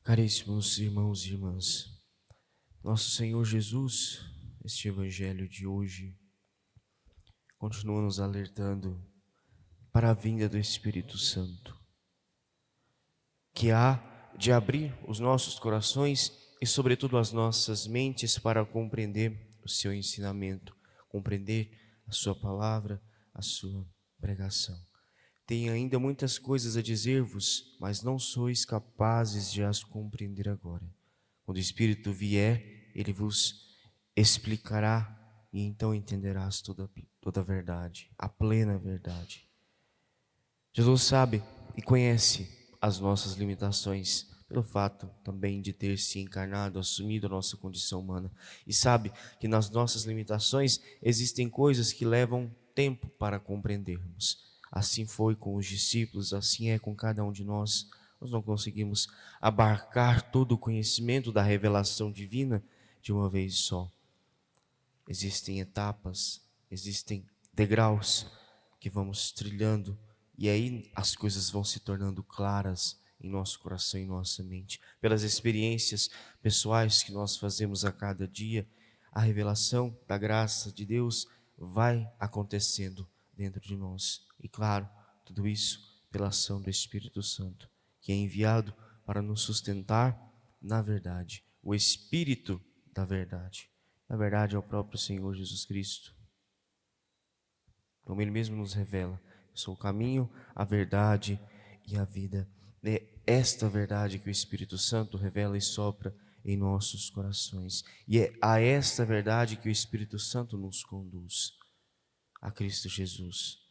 Caríssimos irmãos e irmãs, nosso Senhor Jesus, este Evangelho de hoje, continua nos alertando para a vinda do Espírito Santo, que há de abrir os nossos corações e, sobretudo, as nossas mentes para compreender o seu ensinamento, compreender a sua palavra, a sua pregação. Tenho ainda muitas coisas a dizer-vos, mas não sois capazes de as compreender agora. Quando o Espírito vier, ele vos explicará e então entenderás toda a verdade, a plena verdade. Jesus sabe e conhece as nossas limitações, pelo fato também de ter se encarnado, assumido a nossa condição humana, e sabe que nas nossas limitações existem coisas que levam tempo para compreendermos. Assim foi com os discípulos, assim é com cada um de nós. Nós não conseguimos abarcar todo o conhecimento da revelação divina de uma vez só. Existem etapas, existem degraus que vamos trilhando, e aí as coisas vão se tornando claras em nosso coração e nossa mente. Pelas experiências pessoais que nós fazemos a cada dia, a revelação da graça de Deus vai acontecendo dentro de nós. E claro, tudo isso pela ação do Espírito Santo, que é enviado para nos sustentar na verdade. O Espírito da verdade. Na verdade, é o próprio Senhor Jesus Cristo. Como Ele mesmo nos revela, eu sou o caminho, a verdade e a vida. É esta verdade que o Espírito Santo revela e sopra em nossos corações. E é a esta verdade que o Espírito Santo nos conduz a Cristo Jesus.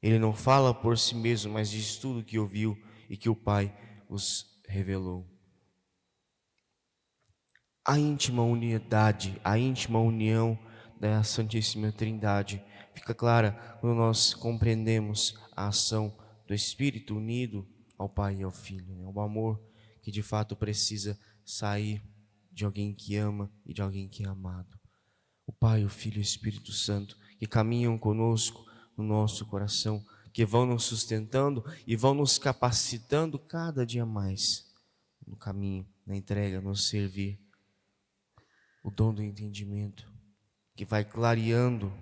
Ele não fala por si mesmo, mas diz tudo que ouviu e que o Pai os revelou. A íntima unidade, a íntima união da Santíssima Trindade fica clara quando nós compreendemos a ação do Espírito unido ao Pai e ao Filho. É um amor que de fato precisa sair de alguém que ama e de alguém que é amado. O Pai, o Filho e o Espírito Santo que caminham conosco no nosso coração, que vão nos sustentando e vão nos capacitando cada dia mais no caminho, na entrega, no servir. O dom do entendimento, que vai clareando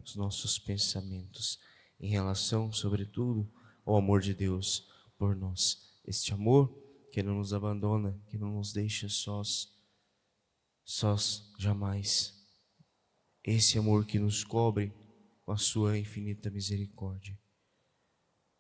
os nossos pensamentos em relação, sobretudo, ao amor de Deus por nós. Este amor que não nos abandona, que não nos deixa sós jamais. Esse amor que nos cobre com a sua infinita misericórdia.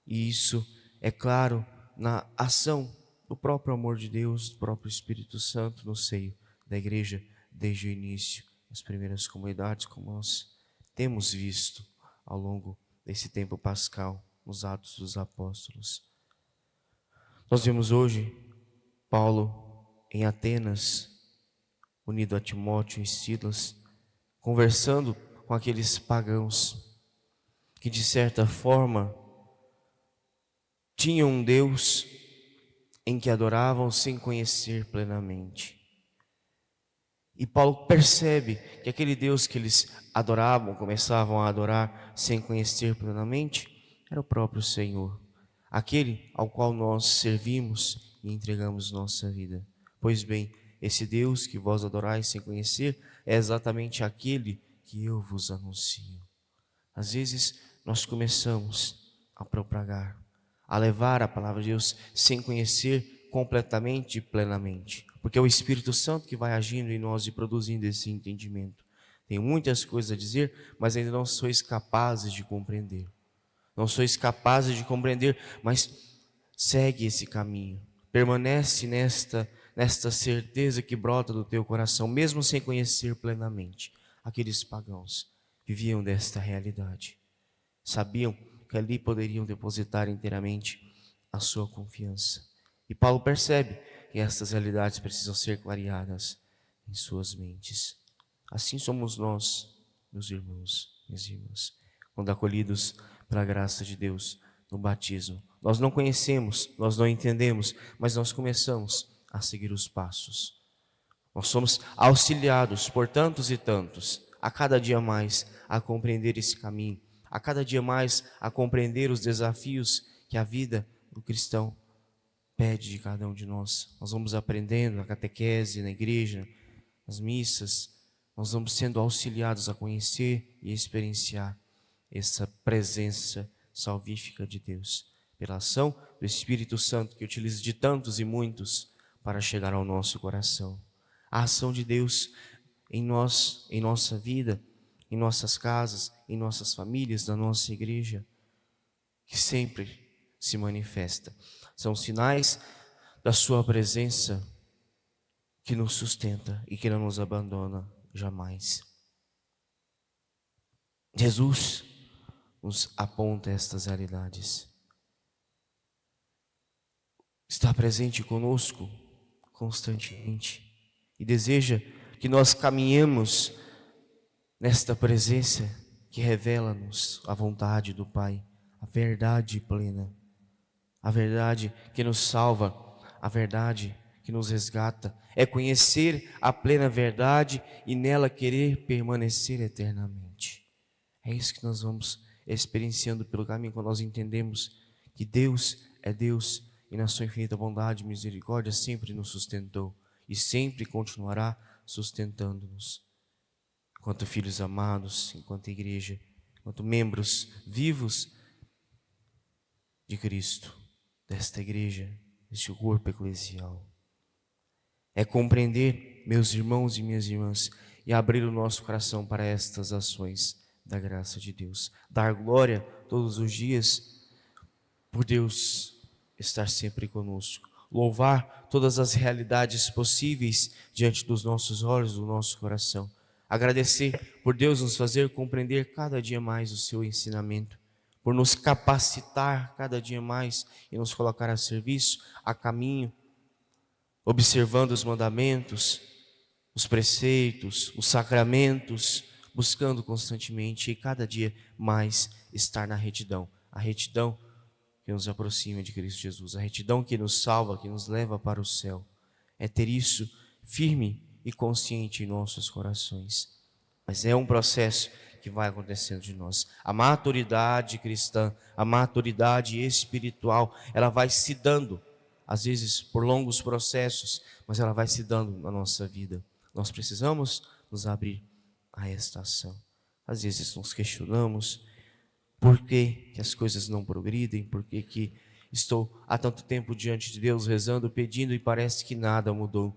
E isso é claro na ação do próprio amor de Deus, do próprio Espírito Santo no seio da igreja, desde o início, as primeiras comunidades, como nós temos visto ao longo desse tempo pascal, nos Atos dos Apóstolos. Nós vemos hoje Paulo em Atenas, unido a Timóteo e Silas, conversando com aqueles pagãos que de certa forma tinham um Deus em que adoravam sem conhecer plenamente. E Paulo percebe que aquele Deus que eles adoravam, começavam a adorar sem conhecer plenamente, era o próprio Senhor, aquele ao qual nós servimos e entregamos nossa vida. Pois bem, esse Deus que vós adorais sem conhecer é exatamente aquele que eu vos anuncio. Às vezes nós começamos a propagar, a levar a palavra de Deus sem conhecer completamente e plenamente, porque é o Espírito Santo que vai agindo em nós e produzindo esse entendimento. Tem muitas coisas a dizer, mas ainda não sois capazes de compreender. Não sois capazes de compreender, mas segue esse caminho. Permanece nesta certeza que brota do teu coração, mesmo sem conhecer plenamente. Aqueles pagãos viviam desta realidade. Sabiam que ali poderiam depositar inteiramente a sua confiança. E Paulo percebe que estas realidades precisam ser clareadas em suas mentes. Assim somos nós, meus irmãos, minhas irmãs, quando acolhidos pela graça de Deus no batismo. Nós não conhecemos, nós não entendemos, mas nós começamos a seguir os passos. Nós somos auxiliados por tantos e tantos, a cada dia mais, a compreender esse caminho, a cada dia mais a compreender os desafios que a vida do cristão pede de cada um de nós. Nós vamos aprendendo na catequese, na igreja, nas missas, nós vamos sendo auxiliados a conhecer e experienciar essa presença salvífica de Deus, pela ação do Espírito Santo, que utiliza de tantos e muitos para chegar ao nosso coração. A ação de Deus em nós, em nossa vida, em nossas casas, em nossas famílias, na nossa igreja, que sempre se manifesta. São sinais da sua presença que nos sustenta e que não nos abandona jamais. Jesus nos aponta estas realidades. Está presente conosco constantemente e deseja que nós caminhemos nesta presença que revela-nos a vontade do Pai, a verdade plena, a verdade que nos salva, a verdade que nos resgata. É conhecer a plena verdade e nela querer permanecer eternamente. É isso que nós vamos experienciando pelo caminho, quando nós entendemos que Deus é Deus e na sua infinita bondade e misericórdia sempre nos sustentou e sempre continuará sustentando-nos. Enquanto filhos amados, enquanto igreja, enquanto membros vivos de Cristo, desta igreja, deste corpo eclesial. É compreender, meus irmãos e minhas irmãs, e abrir o nosso coração para estas ações da graça de Deus. Dar glória todos os dias por Deus estar sempre conosco. Louvar todas as realidades possíveis diante dos nossos olhos, do nosso coração. Agradecer por Deus nos fazer compreender cada dia mais o seu ensinamento, por nos capacitar cada dia mais e nos colocar a serviço, a caminho, observando os mandamentos, os preceitos, os sacramentos, buscando constantemente e cada dia mais estar na retidão. A retidão que nos aproxima de Cristo Jesus, a retidão que nos salva, que nos leva para o céu. É ter isso firme e consciente em nossos corações. Mas é um processo que vai acontecendo de nós. A maturidade cristã, a maturidade espiritual, ela vai se dando, às vezes por longos processos, mas ela vai se dando na nossa vida. Nós precisamos nos abrir a esta ação. Às vezes nos questionamos por que as coisas não progridem, por que estou há tanto tempo diante de Deus rezando, pedindo e parece que nada mudou.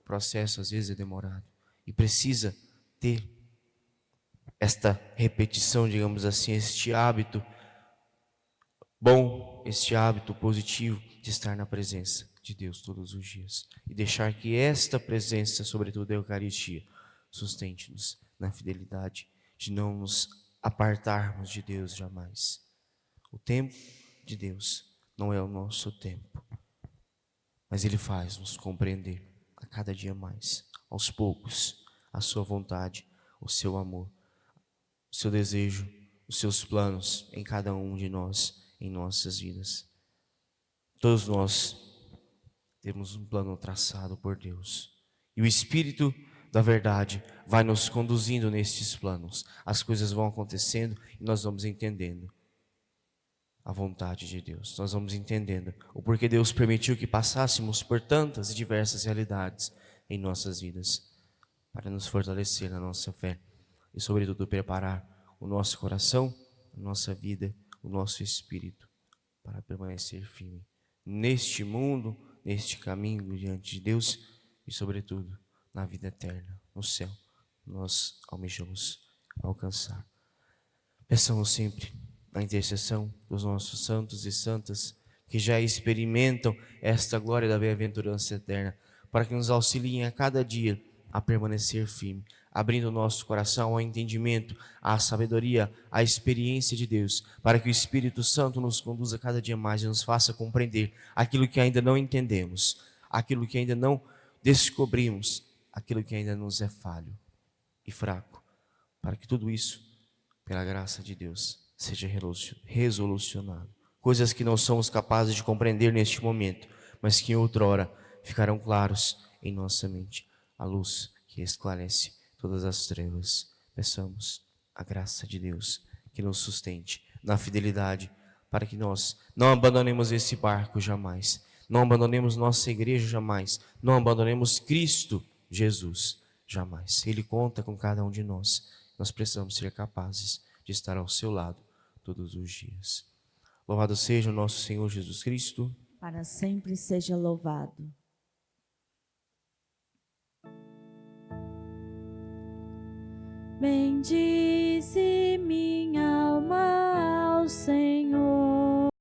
O processo às vezes é demorado e precisa ter esta repetição, digamos assim, este hábito bom, este hábito positivo de estar na presença de Deus todos os dias e deixar que esta presença, sobretudo a Eucaristia, sustente-nos na fidelidade de não nos apartarmos de Deus jamais. O tempo de Deus não é o nosso tempo, mas Ele faz nos compreender a cada dia mais, aos poucos, a sua vontade, o seu amor, o seu desejo, os seus planos em cada um de nós, em nossas vidas. Todos nós temos um plano traçado por Deus e o Espírito da verdade vai nos conduzindo nestes planos. As coisas vão acontecendo e nós vamos entendendo a vontade de Deus. Nós vamos entendendo o porquê Deus permitiu que passássemos por tantas e diversas realidades em nossas vidas, para nos fortalecer na nossa fé e, sobretudo, preparar o nosso coração, a nossa vida, o nosso espírito para permanecer firme neste mundo, neste caminho diante de Deus e, sobretudo, na vida eterna, no céu, nós almejamos alcançar. Peçamos sempre a intercessão dos nossos santos e santas que já experimentam esta glória da bem-aventurança eterna, para que nos auxiliem a cada dia a permanecer firme, abrindo o nosso coração ao entendimento, à sabedoria, à experiência de Deus, para que o Espírito Santo nos conduza cada dia mais e nos faça compreender aquilo que ainda não entendemos, aquilo que ainda não descobrimos, aquilo que ainda nos é falho e fraco, para que tudo isso, pela graça de Deus, seja resolucionado. Coisas que não somos capazes de compreender neste momento, mas que em outra hora ficarão claros em nossa mente. A luz que esclarece todas as trevas. Peçamos a graça de Deus que nos sustente na fidelidade, para que nós não abandonemos esse barco jamais. Não abandonemos nossa igreja jamais. Não abandonemos Cristo Jesus jamais. Ele conta com cada um de nós. Nós precisamos ser capazes de estar ao seu lado todos os dias. Louvado seja o nosso Senhor Jesus Cristo. Para sempre seja louvado. Bendize minha alma ao Senhor.